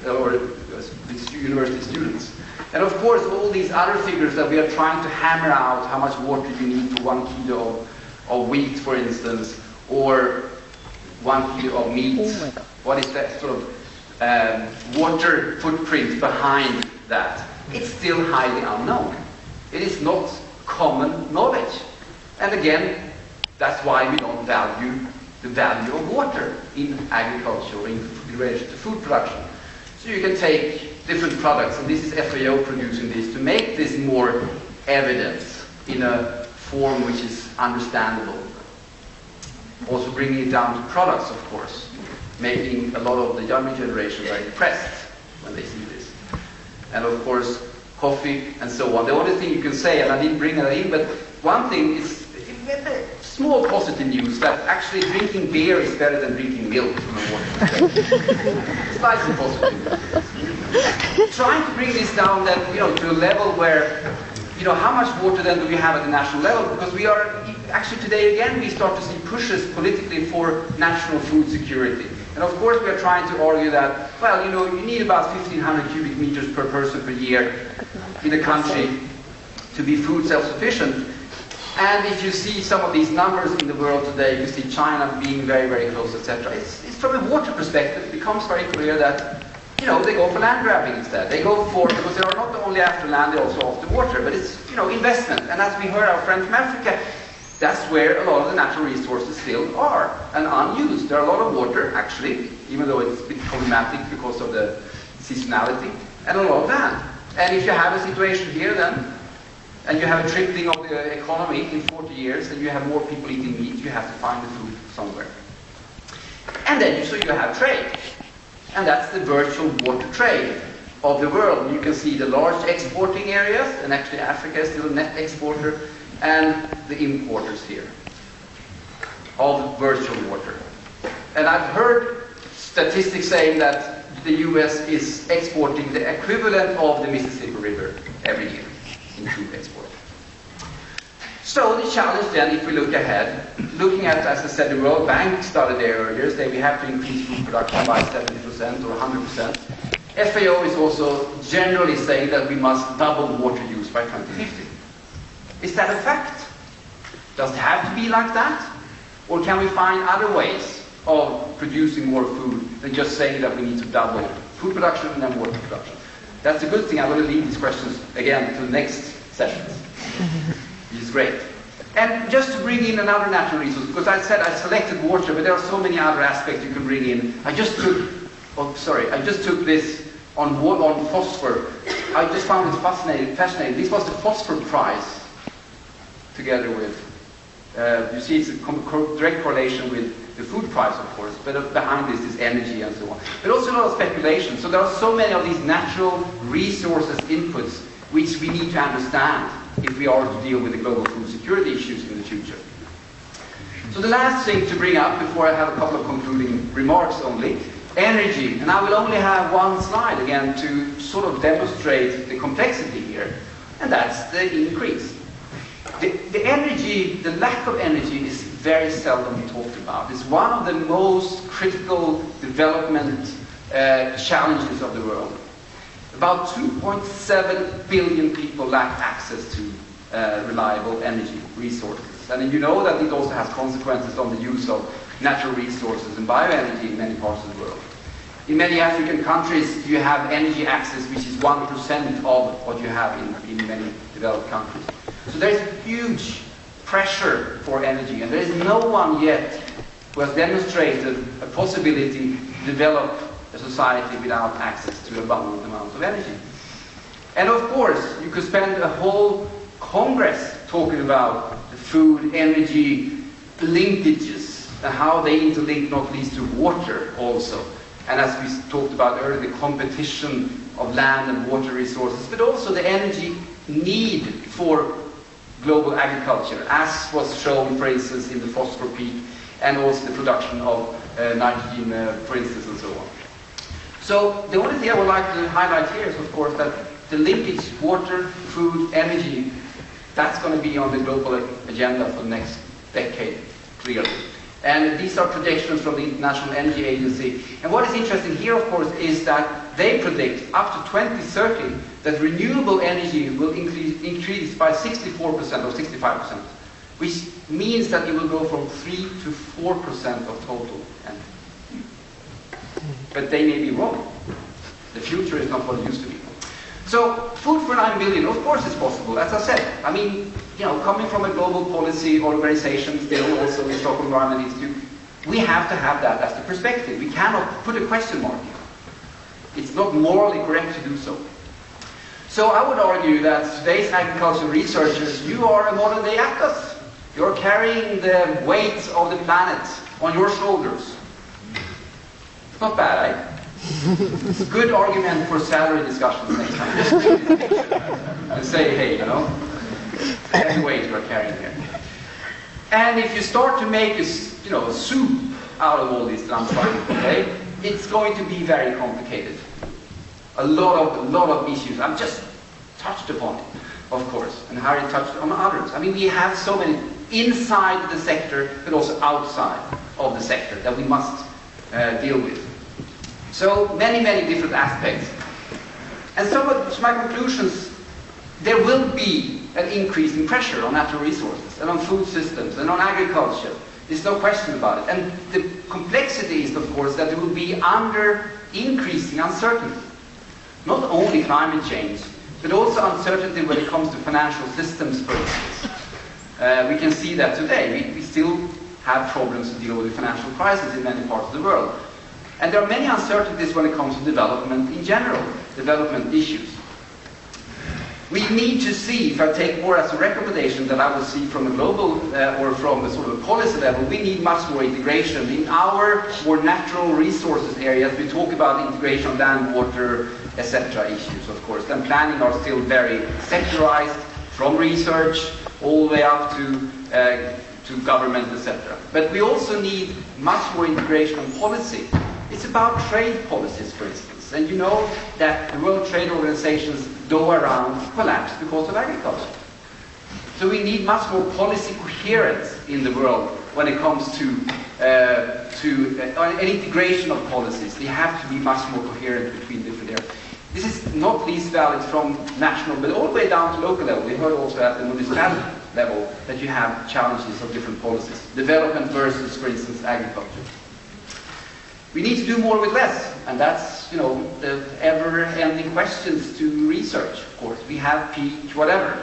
or university students. And of course, all these other figures that we are trying to hammer out, how much water you need for 1 kilo of wheat, for instance, or 1 kilo of meat. Oh my God. What is that sort of water footprint behind that? It's still highly unknown. It is not common knowledge. And again, that's why we don't value the value of water in agriculture or in relation to food production. So you can take different products, and this is FAO producing this, to make this more evident in a form which is understandable. Also bringing it down to products, of course, making a lot of the younger generation very impressed when they see this. And of course, coffee and so on. The only thing you can say, and I didn't bring that in, but one thing is small positive news that actually drinking beer is better than drinking milk from a water. Slightly positive. Trying to bring this down then, to a level where, how much water then do we have at the national level? Because we are, actually today again, we start to see pushes politically for national food security. And of course we are trying to argue that, well, you need about 1,500 cubic meters per person per year in the country to be food self-sufficient. And if you see some of these numbers in the world today, you see China being very, very close, etc. It's from a water perspective, it becomes very clear that, they go for land grabbing instead. They go for, because they are not only after land, they're also after water, but it's, investment. And as we heard our friend from Africa, that's where a lot of the natural resources still are, and unused. There are a lot of water, actually, even though it's a bit problematic because of the seasonality, and a lot of land. And if you have a situation here then, and you have a tripling of the economy in 40 years, and you have more people eating meat, you have to find the food somewhere. And then you have trade. And that's the virtual water trade of the world. You can see the large exporting areas, and actually Africa is still a net exporter, and the importers here of virtual water. And I've heard statistics saying that the US is exporting the equivalent of the Mississippi River every year in food export. So the challenge then, if we look ahead, looking at, as I said, the World Bank started there earlier, saying we have to increase food production by 70% or 100%. FAO is also generally saying that we must double water use by 2050. Is that a fact? Does it have to be like that? Or can we find other ways of producing more food than just saying that we need to double food production and then water production? That's a good thing. I'm going to leave these questions again to the next sessions. Which is great. And just to bring in another natural resource, because I said I selected water, but there are so many other aspects you can bring in. I just took this on phosphor. I just found it fascinating. This was the phosphor prize, together with, you see it's a direct correlation with the food price, of course, but behind this is energy and so on. But also a lot of speculation. So there are so many of these natural resources inputs which we need to understand if we are to deal with the global food security issues in the future. So the last thing to bring up before I have a couple of concluding remarks only, energy. And I will only have one slide again to sort of demonstrate the complexity here, and that's the increase. The energy, the lack of energy is very seldom talked about. It's one of the most critical development challenges of the world. About 2.7 billion people lack access to reliable energy resources. And you know that it also has consequences on the use of natural resources and bioenergy in many parts of the world. In many African countries, you have energy access which is 1% of what you have in many developed countries. So there is huge pressure for energy, and there is no one yet who has demonstrated a possibility to develop a society without access to abundant amounts of energy. And of course, you could spend a whole congress talking about the food, energy, linkages, and how they interlink not least to water also. And as we talked about earlier, the competition of land and water resources, but also the energy need for global agriculture, as was shown, for instance, in the phosphor peak, and also the production of nitrogen, for instance, and so on. So the only thing I would like to highlight here is, of course, that the linkage water, food, energy, that's going to be on the global agenda for the next decade, clearly. And these are projections from the International Energy Agency. And what is interesting here, of course, is that they predict up to 2030 that renewable energy will increase by 64% or 65%, which means that it will go from 3 to 4% of total energy. But they may be wrong. The future is not what it used to be. So, food for 9 billion, of course it's possible, as I said. I mean, you know, coming from a global policy organization, still also the Stockholm Environment Institute, we have to have that as the perspective. We cannot put a question mark here. It's not morally correct to do so. So I would argue that today's agricultural researchers, you are a modern day Atlas. You're carrying the weight of the planet on your shoulders. It's not bad, eh? It's a good argument for salary discussions next time. And say, hey, you know, that's the weight we're carrying here. And if you start to make a soup out of all this that I'm trying to say, it's going to be very complicated. A lot of issues. I've just touched upon it, of course, and Harry touched on others. I mean, we have so many inside the sector, but also outside of the sector that we must deal with. So many different aspects. And some of my conclusions, there will be an increase in pressure on natural resources and on food systems and on agriculture. There's no question about it. And the complexity is, of course, that there will be under increasing uncertainty. Not only climate change, but also uncertainty when it comes to financial systems, for instance. We can see that today. We still have problems to deal with the financial crisis in many parts of the world. And there are many uncertainties when it comes to development in general, development issues. We need to see, if I take more as a recommendation that I will see from a global or from a sort of a policy level, we need much more integration. In our more natural resources areas, we talk about integration of land, water, etc. issues, of course. And planning are still very sectorized, from research all the way up to government, etc. But we also need much more integration on policy. It's about trade policies, for instance. And you know that the World Trade Organization's Doha round collapsed because of agriculture. So we need much more policy coherence in the world when it comes to an integration of policies. They have to be much more coherent between different areas. This is not least valid from national, but all the way down to local level. We heard also at the municipal level that you have challenges of different policies. Development versus, for instance, agriculture. We need to do more with less, and that's, you know, the ever-ending questions to research, of course. We have peak whatever.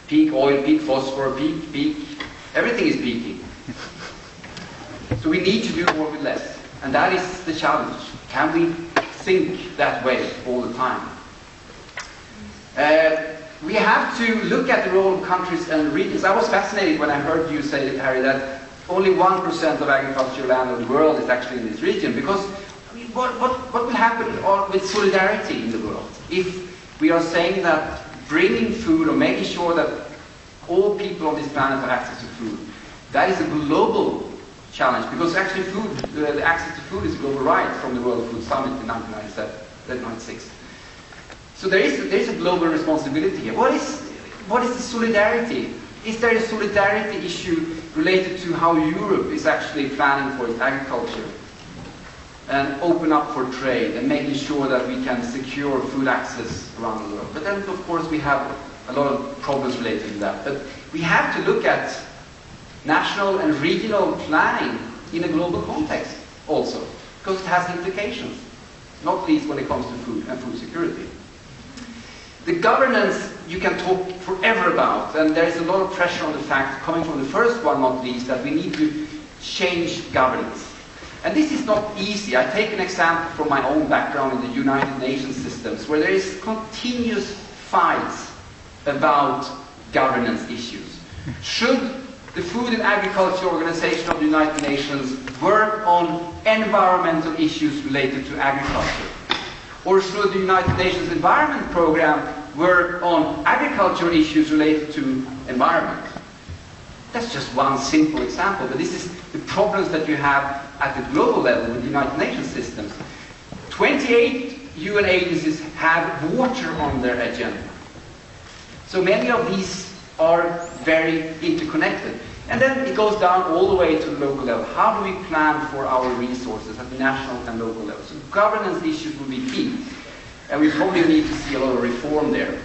Peak oil, peak phosphor, peak, everything is peaking. So we need to do more with less, and that is the challenge. Can we think that way all the time? We have to look at the role of countries and regions. I was fascinated when I heard you say, Harry, that only 1% of agricultural land of the world is actually in this region, because I mean, what will happen with solidarity in the world if we are saying that bringing food or making sure that all people on this planet have access to food, that is a global challenge, because actually food, the access to food is a global right from the World Food Summit in 1996. So there is a global responsibility here. What is the solidarity? Is there a solidarity issue related to how Europe is actually planning for its agriculture and open up for trade and making sure that we can secure food access around the world? But then, of course, we have a lot of problems related to that. But we have to look at national and regional planning in a global context also, because it has implications, not least when it comes to food and food security. The governance you can talk forever about, and there is a lot of pressure on the fact, coming from the first one not least, that we need to change governance. And this is not easy. I take an example from my own background in the United Nations systems, where there is continuous fights about governance issues. Should the Food and Agriculture Organization of the United Nations work on environmental issues related to agriculture? Or should the United Nations Environment Programme work on agricultural issues related to environment? That's just one simple example, but this is the problems that you have at the global level with the United Nations systems. 28 UN agencies have water on their agenda. So many of these are very interconnected. And then it goes down all the way to the local level. How do we plan for our resources at the national and local level? So governance issues will be key. And we probably need to see a lot of reform there.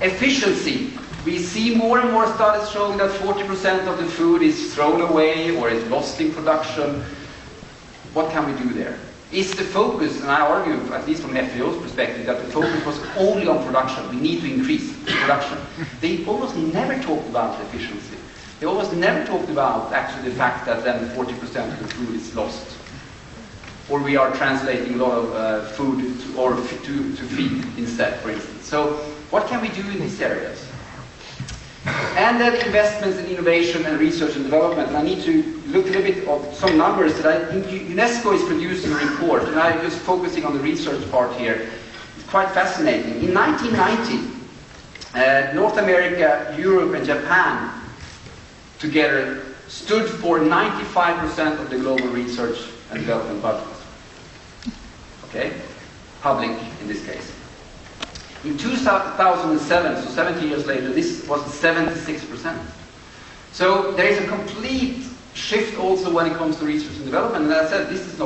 Efficiency. We see more and more studies showing that 40% of the food is thrown away or is lost in production. What can we do there? Is the focus, and I argue, at least from FAO's perspective, that the focus was only on production. We need to increase production. They almost never talked about efficiency. They almost never talked about actually the fact that then 40% of the food is lost. Or we are translating a lot of food to feed instead, for instance. So what can we do in these areas? And then investments in innovation and research and development. And I need to look a little bit of some numbers that I think UNESCO is producing a report, and I'm just focusing on the research part here. It's quite fascinating. In 1990, North America, Europe, and Japan together stood for 95% of the global research and development budget. Okay? Public in this case. In 2007, so 70 years later, this was 76%. So there is a complete shift also when it comes to research and development. And as I said, this is not